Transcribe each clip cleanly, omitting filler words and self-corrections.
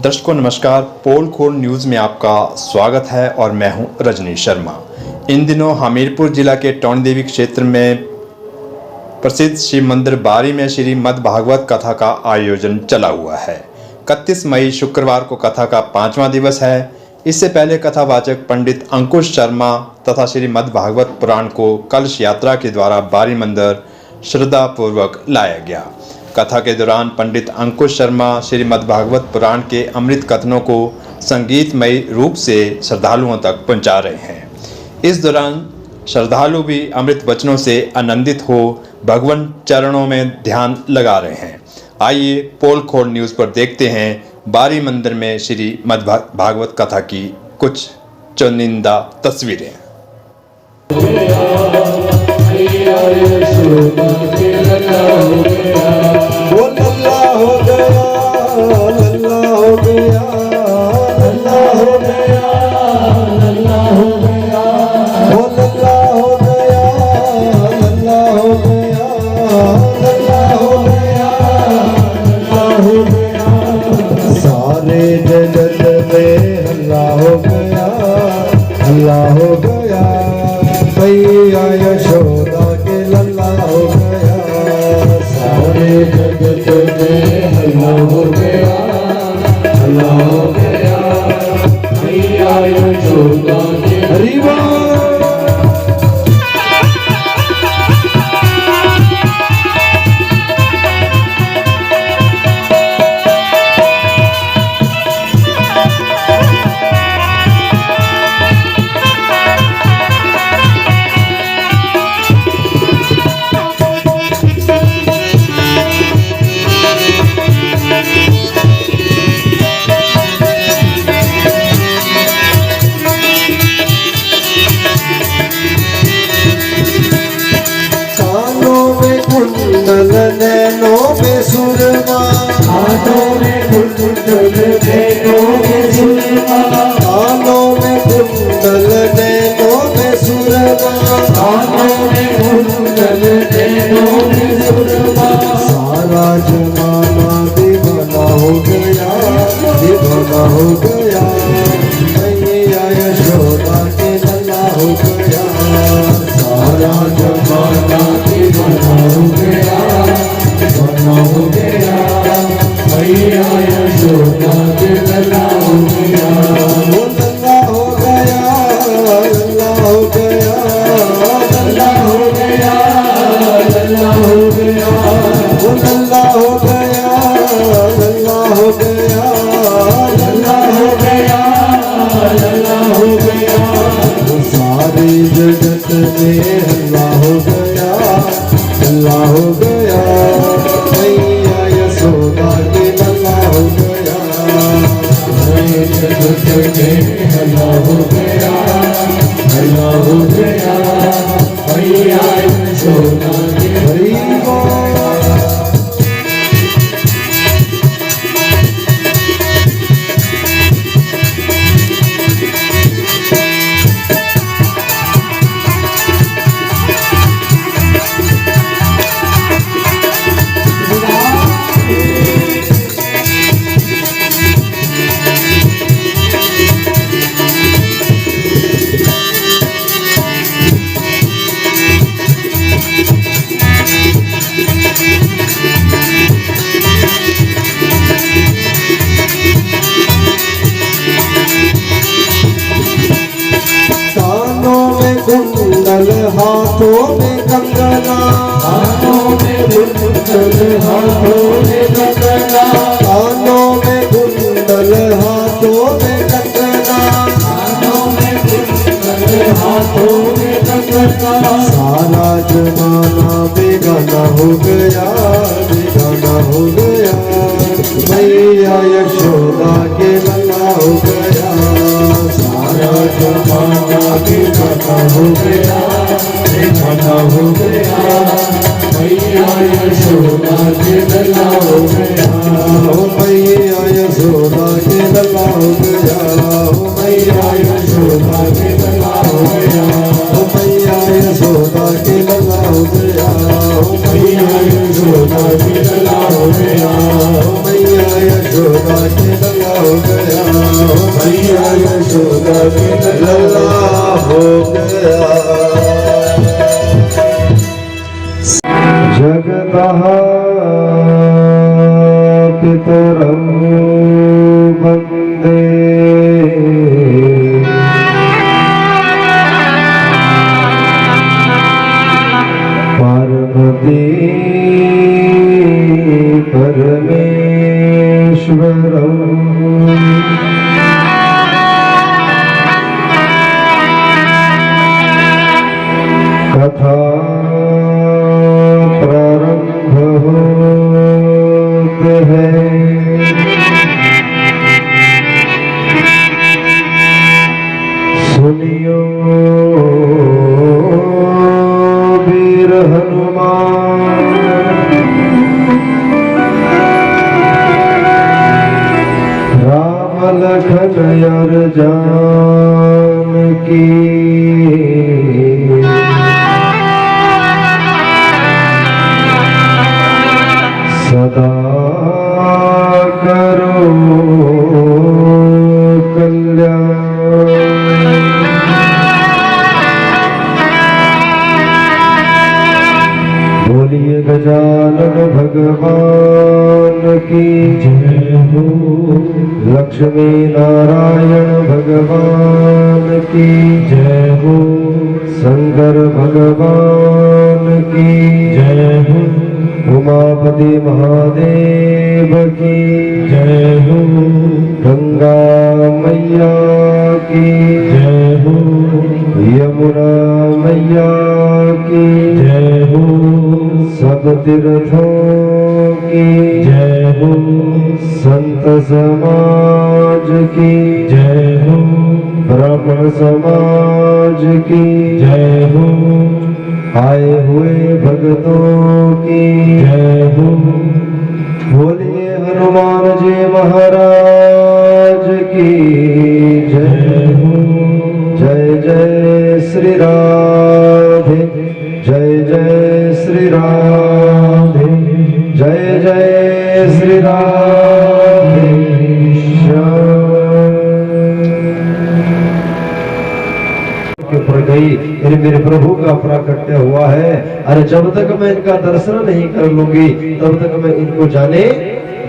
दर्शकों नमस्कार, पोल खोल न्यूज़ में आपका स्वागत है और मैं हूं रजनीश शर्मा। इन दिनों हमीरपुर जिला के टोंक देवी क्षेत्र में प्रसिद्ध शिव मंदिर बारी में श्री मद् भागवत कथा का आयोजन चला हुआ है। 31 मई शुक्रवार को कथा का 5वां दिवस है। इससे पहले कथावाचक पंडित अंकुश शर्मा तथा श्री मद् भागवत पुराण को कलश यात्रा के द्वारा बारी मंदिर श्रद्धापूर्वक लाया गया। कथा के दौरान पंडित अंकुश शर्मा श्रीमद् भागवत पुराण के अमृत कथनों को संगीतमय रूप से श्रद्धालुओं तक पहुंचा रहे हैं। इस दौरान श्रद्धालु भी अमृत वचनों से आनंदित हो भगवान चरणों में ध्यान लगा रहे हैं। आइए पोल खोल न्यूज़ पर देखते हैं बारी मंदिर में श्रीमद् भागवत कथा की कुछ चुनिंदा तस्वीरें। सारे जगत में हल्ला हो गया, हल्ला हो गया, मैया यशोदा के लल्ला हो गया। सारे जगत में हल्ला हो गया, हल्ला हो गया, मैया यशोदा के हरि बोल। नैनों में सुरमा, हाथों में कुंडल, नैनों में सुरमा, कानों में कुंडल, नैनों में सुरमा, कानों में कुंडल, नैनों में सुरमा। सारा जमाना दीवाना हो गया, दीवाना हो गया, मैया यशोदा के लल्ला हो गया। सारा जमाना दीवाना हो गया, हो गया, मैया यशोदा के लल्ला हो गया। वो लल्ला हो गया, लल्ला हो गया, लल्ला हो गया, लल्ला हो गया, वो लल्ला हो गया, लल्ला हो गया, लल्ला हो गया, लल्ला हो गया। सारे जगत में हल्ला हो गया, हल्ला हो गया, मैया यशोदा के लल्ला हो गया। सारे जगत में हल्ला हो गया, हल्ला हो गया, मैया यशोदा के हरि बोल। कुंडल हाथों में कंगना, हाथों में कुंडल, हाथों में कंगना, कानों में कुंडल, हाथों में कंगना, कानों में कुंडल, हाथों में कंगना। सारा जमाना बेगाना हो गया, बेगाना हो गया, मैया यशोदा के लल्ला हो गया। सारा जमाना बेगाना हो गया, बेगाना हो गया, मैया यशोदा के लल्ला हो गया। ओ मैया यशोदा के लल्ला हो गया, ओ मैया यशोदा के लल्ला हो गया, ओ मैया यशोदा के लल्ला हो गया, ओ मैया यशोदा के लल्ला हो गया, ओ मैया यशोदा के लल्ला हो पितरौ वन्दे पार्वती परमेश्वरौ कथा प्रारंभ होते हैं सुनियो वीर हनुमान राम लखन जानकी सदा करो कल्याण। बोलिए गजानन भगवान की जय हो, लक्ष्मी नारायण भगवान की जय हो, शंकर भगवान की जय हो, उमापति महादेव की जय हो, गंगा मैया की जय हो, यमुना मैया की जय हो, सब तीर्थों की जय हो, संत समाज की जय हो, ब्राह्मण समाज की जय हो, आए हुए भक्तों की जय हो। बोलिए हनुमान जी महाराज की जय हो। जय जय श्री राधे, जय जय श्री राधे, जय जय श्री राधे के ऊपर गई, मेरे प्रभु का प्राकट्य हुआ है। अरे जब तक मैं इनका दर्शन नहीं कर लूंगी तब तक मैं इनको जाने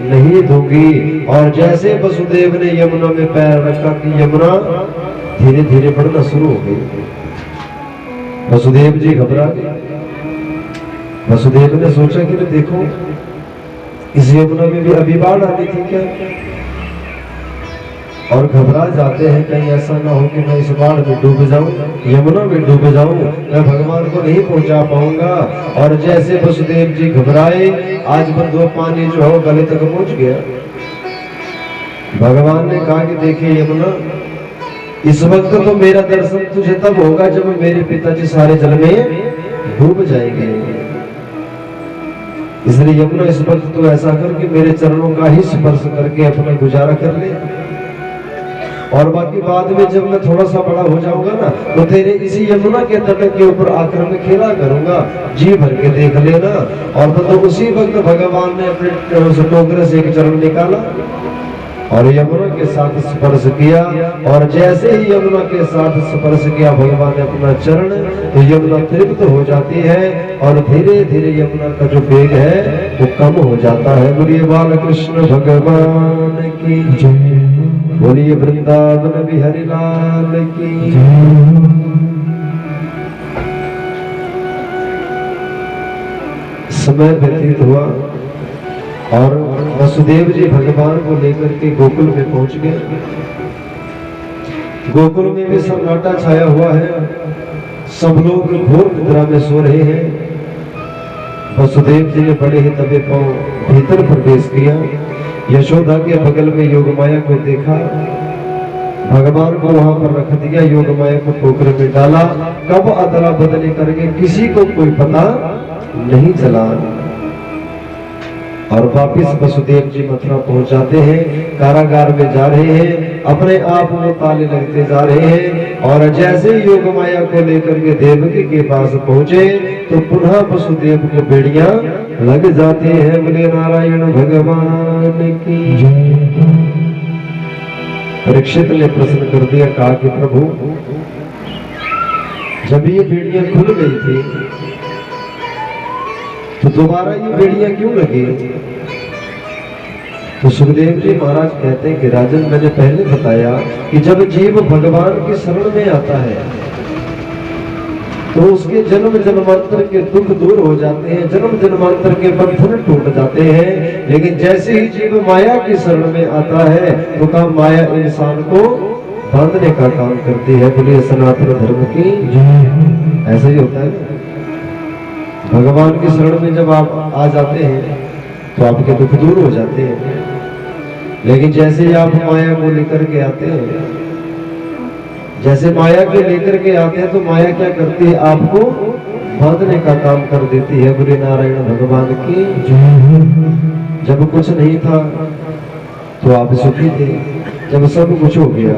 नहीं दूंगी। और जैसे वसुदेव ने यमुना में पैर रखा कि यमुना धीरे धीरे बढ़ना शुरू हो गई। वसुदेव जी घबरा गए। वसुदेव ने सोचा कि देखो इस यमुना में भी अभी बाढ़ आती थी क्या, और घबरा जाते हैं कहीं ऐसा ना हो कि मैं इस बाढ़ में डूब जाऊं, यमुना में डूब जाऊं, मैं भगवान को नहीं पहुंचा पाऊंगा। और जैसे वसुदेव जी घबराए, आज बंधु पानी जो है गले तक पहुंच गया। भगवान ने कहा कि देखिए यमुना, इस वक्त तो मेरा दर्शन तुझे तब होगा जब मेरे पिताजी सारे जल में डूब जाएंगे। इसलिए यमुना इस वक्त तो ऐसा कर कि मेरे चरणों का ही स्पर्श करके अपना गुजारा कर ले, और बाकी बाद में जब मैं थोड़ा सा बड़ा हो जाऊंगा ना तो तेरे इसी यमुना के तट के ऊपर आकर मैं खेला करूंगा, जी भर के देख लेना। और तो उसी वक्त भगवान ने अपने टोकरे से एक चरण निकाला और यमुना के साथ स्पर्श किया, और जैसे ही यमुना के साथ स्पर्श किया भगवान ने अपना चरण, तो यमुना तृप्त हो जाती है और धीरे धीरे यमुना का जो वेग है वो कम हो जाता है। बोलिए बाल कृष्ण भगवान की जय, बोलिए वृंदावन बिहारी लाल की जय। समय व्यतीत हुआ और वसुदेव जी भगवान को लेकर के गोकुल में पहुंच गए। गोकुल में भी सन्नाटा छाया हुआ है, सब लोग घोर निद्रा में सो रहे हैं। वसुदेव जी ने बड़े ही दबे पांव भीतर प्रवेश किया, यशोदा के बगल में योगमाया को देखा, भगवान को वहां पर रख दिया, योगमाया को टोकरे में डाला। कब अदला बदली करके किसी को कोई पता नहीं चला। और वापिस वसुदेव जी मथुरा पहुंच जाते हैं, कारागार में जा रहे हैं, अपने आप में ताले लगते जा रहे हैं। और जैसे ही योग माया को लेकर के देवकी के पास पहुंचे तो पुनः वसुदेव को बेड़ियां लग जाती हैं। बोले नारायण भगवान की जय। परीक्षित ने प्रश्न कर दिया, कहा कि प्रभु जब ये बेड़ियां खुल गई थी तो दोबारा ये बेड़ियां क्यों लगी? तो सुखदेव जी महाराज कहते हैं कि राजन, मैंने पहले बताया कि जब जीव भगवान की शरण में आता है तो उसके जन्म जन्मांतर के दुख दूर हो जाते हैं, जन्म जन्मांतर के बंधन टूट जाते हैं। लेकिन जैसे ही जीव माया की शरण में आता है तो काम माया इंसान को बांधने का काम करती है। बोलिए सनातन धर्म की जय। ऐसा ही होता है ना, भगवान की शरण में जब आप आ जाते हैं तो आपके दुख दूर हो जाते हैं। लेकिन जैसे ही आप माया को लेकर के आते हैं, जैसे माया के लेकर के आते हैं तो माया क्या करती है, आपको बांधने का काम कर देती है। बोले नारायण भगवान की जय। जब कुछ नहीं था तो आप सुखी थे, जब सब कुछ हो गया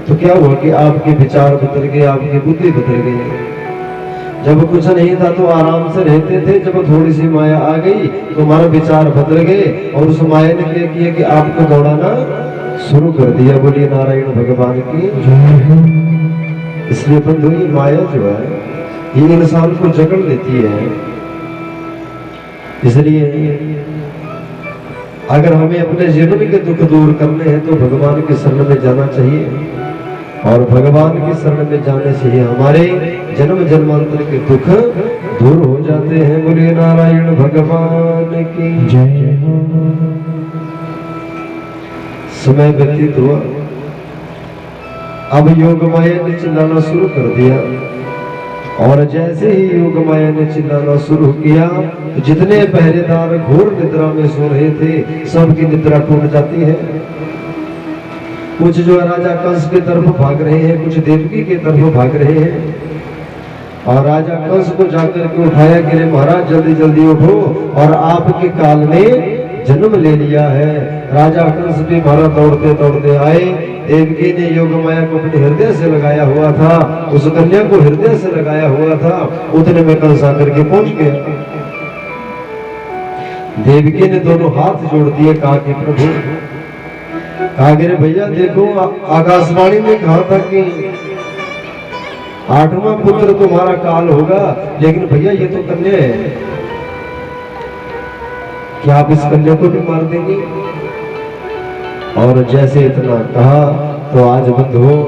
तो क्या हुआ कि आपके विचार बदल गए, आपकी बुद्धि बदल गई। जब कुछ नहीं था तो आराम से रहते थे, जब थोड़ी सी माया आ गई तो हमारा विचार बदल गए और उस माया ने क्या किया कि आपको दौड़ाना शुरू कर दिया। बोलिए नारायण भगवान की जय। इसलिए बंधु ये माया जो है ये इंसान को जकड़ लेती है। इसलिए अगर हमें अपने जीवन के दुख दूर करने हैं तो भगवान की शरण में जाना चाहिए, और भगवान की शरण में जाने से ही हमारे जन्म जन्मांतर के दुख दूर हो जाते हैं। बोलिए नारायण भगवान की जय। समय व्यतीत हुआ, अब योग माया ने चिल्लाना शुरू कर दिया, और जैसे ही योग माया ने चिल्लाना शुरू किया तो जितने पहरेदार घोर निद्रा में सो रहे थे सबकी निद्रा टूट जाती है। कुछ जो राजा कंस की तरफ भाग रहे हैं, कुछ देवकी की तरफ भाग रहे हैं, और राजा कंस को जाकर के उठाया कि महाराज जल्दी जल्दी उठो, और आपके काल ने जन्म ले लिया है। राजा कंस भी महाराज दौड़ते दौड़ते आए, देवकी ने योग माया को अपने हृदय से लगाया हुआ था, उस कन्या को हृदय से लगाया हुआ था। उतने में कंस आकर के पहुंच गया। देवकी ने दोनों हाथ जोड़ दिए, कहा कि प्रभु, कहा कि भैया देखो, आकाशवाणी में कहा था कि 8वां पुत्र तुम्हारा काल होगा, लेकिन भैया ये तो कन्या है, क्या आप इस कन्या को भी मार देंगे? और जैसे इतना कहा तो आज बंधुओं